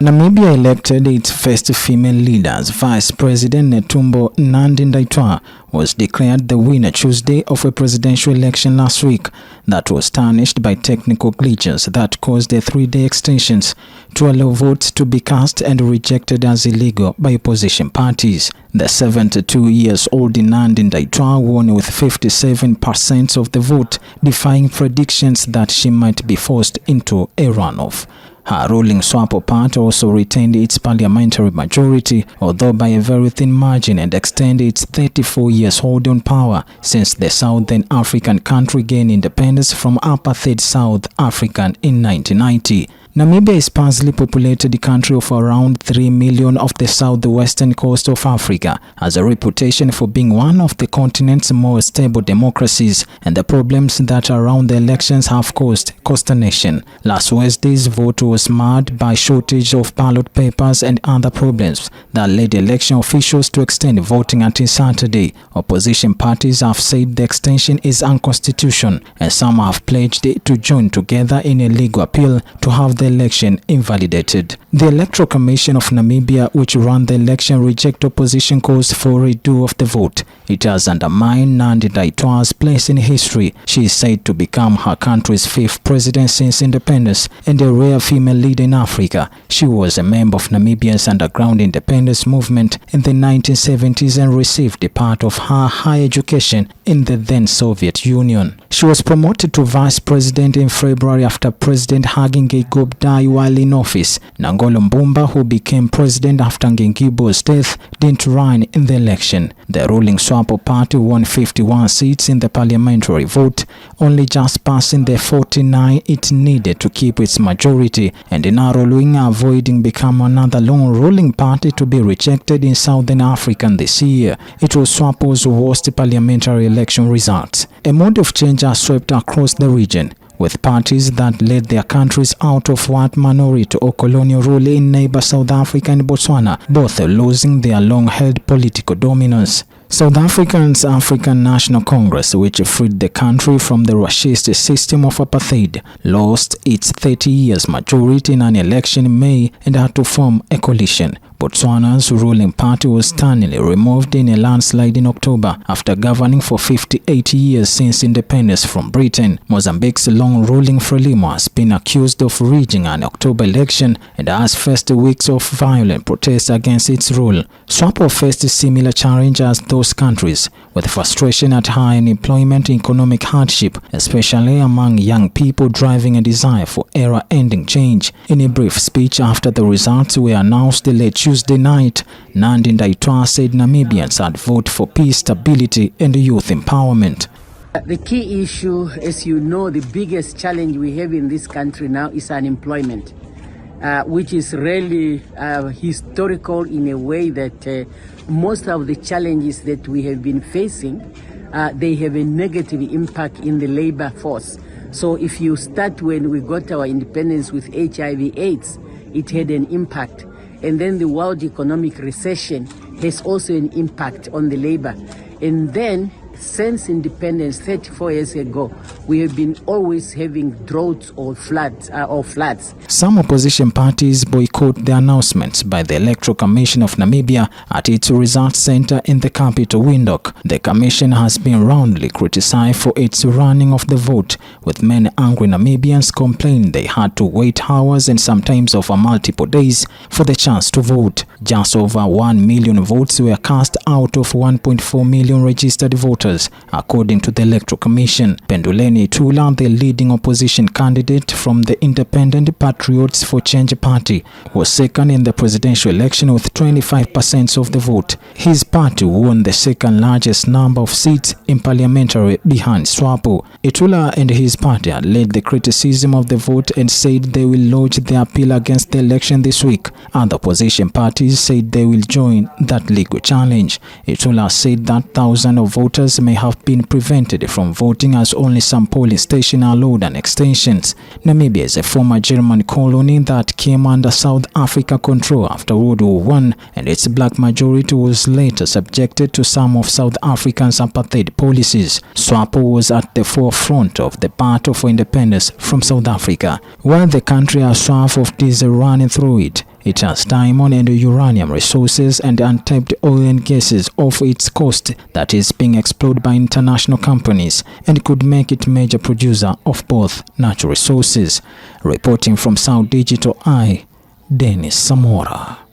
Namibia elected its first female leaders. Vice President Netumbo Nandi-Ndaitwah was declared the winner Tuesday of a presidential election last week that was tarnished by technical glitches that caused a 3-day extension to allow votes to be cast and rejected as illegal by opposition parties. The 72-year-old Nandi-Ndaitwah won with 57% of the vote, defying predictions that she might be forced into a runoff. Her ruling SWAPO party also retained its parliamentary majority, although by a very thin margin, and extended its 34 years hold on power since the Southern African country gained independence from apartheid South Africa in 1990. Namibia is a sparsely populated country of around 3 million off the southwestern coast of Africa, has a reputation for being one of the continent's more stable democracies, and the problems that around the elections have caused consternation. Last Wednesday's vote was marred by shortage of ballot papers and other problems that led election officials to extend voting until Saturday. Opposition parties have said the extension is unconstitutional, and some have pledged to join together in a legal appeal to have the election invalidated. The Electoral Commission of Namibia, which ran the election, rejected opposition calls for a redo of the vote. It has undermined Nandi-Ndaitwah's place in history. She is said to become her country's 5th president since independence and a rare female leader in Africa. She was a member of Namibia's underground independence movement in the 1970s and received a part of her higher education in the then Soviet Union. She was promoted to vice president in February after President Hage died while in office. Nangolo Mbumba, who became president after Ngengibo's death, didn't run in the election. The ruling SWAPO party won 51 seats in the parliamentary vote, only just passing the 49 it needed to keep its majority, and narrowing, avoiding becoming another lone ruling party to be rejected in Southern Africa this year. It was SWAPO's worst parliamentary election results. A mode of change has swept across the region, with parties that led their countries out of white minority or colonial rule in neighbor South Africa and Botswana, both losing their long-held political dominance. South Africa's African National Congress, which freed the country from the racist system of apartheid, lost its 30 years majority in an election in May and had to form a coalition. Botswana's ruling party was stunningly removed in a landslide in October after governing for 58 years since independence from Britain. Mozambique's long-ruling Frelimo has been accused of rigging an October election and has faced weeks of violent protests against its rule. SWAPO faced a similar challenge as those countries, with frustration at high unemployment and economic hardship, especially among young people, driving a desire for era-ending change. In a brief speech after the results were announced late Tuesday night, Nandi-Ndaitwah said Namibians had voted for peace, stability, and youth empowerment. The key issue, as you know, the biggest challenge we have in this country now is unemployment, which is really historical in a way that most of the challenges that we have been facing, they have a negative impact in the labor force. So if you start when we got our independence with HIV/AIDS, it had an impact. And then the world economic recession has also an impact on the labor. And then since independence 34 years ago, we have been always having droughts or floods. Some opposition parties boycott the announcements by the Electoral Commission of Namibia at its results center in the capital, Windhoek. The commission has been roundly criticized for its running of the vote, with many angry Namibians complaining they had to wait hours and sometimes over multiple days for the chance to vote. Just over 1 million votes were cast out of 1.4 million registered voters, according to the Electoral Commission. Penduleni Tula, the leading opposition candidate from the Independent Patriots for Change party, was second in the presidential election with 25% of the vote. His party won the second largest number of seats in parliamentary behind SWAPO. Itula and his party had led the criticism of the vote and said they will lodge their appeal against the election this week. Other opposition parties said they will join that legal challenge. Itula said that thousands of voters Kenyans may have been prevented from voting as only some polling stations are allowed and extensions. Namibia is a former German colony that came under South Africa control after World War I, and its black majority was later subjected to some of South Africa's apartheid policies. SWAPO was at the forefront of the battle for independence from South Africa. While the country has swath of diesel running through it, it has diamond and uranium resources and untapped oil and gases off its coast that is being explored by international companies and could make it major producer of both natural resources. Reporting from South Digital Eye, Dennis Samora.